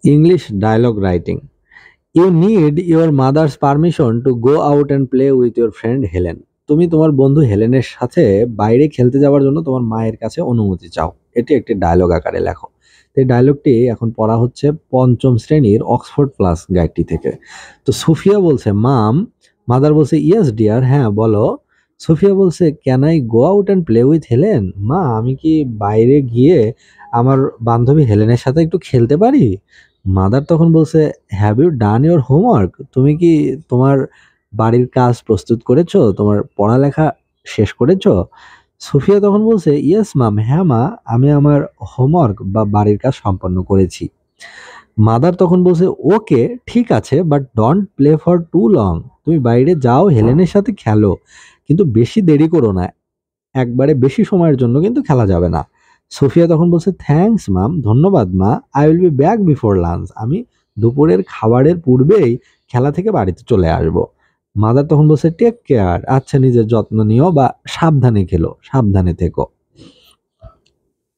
English dialogue writing. You need your mother's permission to go out and play with your friend Helen. তুমি তোমার বন্ধু হেলেনের সাথে বাইরে খেলতে যাওয়ার জন্য তোমার মায়ের কাছে অনুমতি চাও। এটি একটি ডায়লগ আকারে লেখো। তো এই ডায়লগটি এখন পড়া হচ্ছে ৫ম শ্রেণীর অক্সফোর্ড প্লাস গাইডটি থেকে। তো সুফিয়া বলছে, মাম। মাদার বলছে, ইয়েস ডিয়ার, হ্যাঁ বলো। সুফিয়া বলছে, can I go out and play with Helen? মা, আমি কি বাইরে গিয়ে আমার বান্ধবী হেলেনের সাথে একটু খেলতে পারি? মাদার তখন বলছে, have you done your homework? তুমি কি তোমার বাড়ির কাজ প্রস্তুত করেছো? তোমার পড়ালেখা শেষ করেছো? সুফিয়া তখন বলছে, ইয়েস মাম, হ্যাঁ মা, আমি আমার হোমওয়ার্ক বা বাড়ির কাজ সম্পন্ন করেছি। মাদার তখন বলছে, ওকে ঠিক আছে, but don't play for too long. তুমি বাইরে যাও, হেলেনের সাথে খেলো, কিন্তু বেশি দেরি করো না। একবারে বেশি সময়ের জন্য কিন্তু খেলা যাবে না। সোফিয়া তখন বলছে, থ্যাঙ্কস মাম, ধন্যবাদ মা, I will be back before lunch. আমি দুপুরের খাবারের পূর্বেই খেলা থেকে বাড়িতে চলে আসব। মাদার তখন বলছে, টেক কেয়ার, আচ্ছা নিজের যত্ন নিও বা সাবধানে খেলো, সাবধানে থেকো।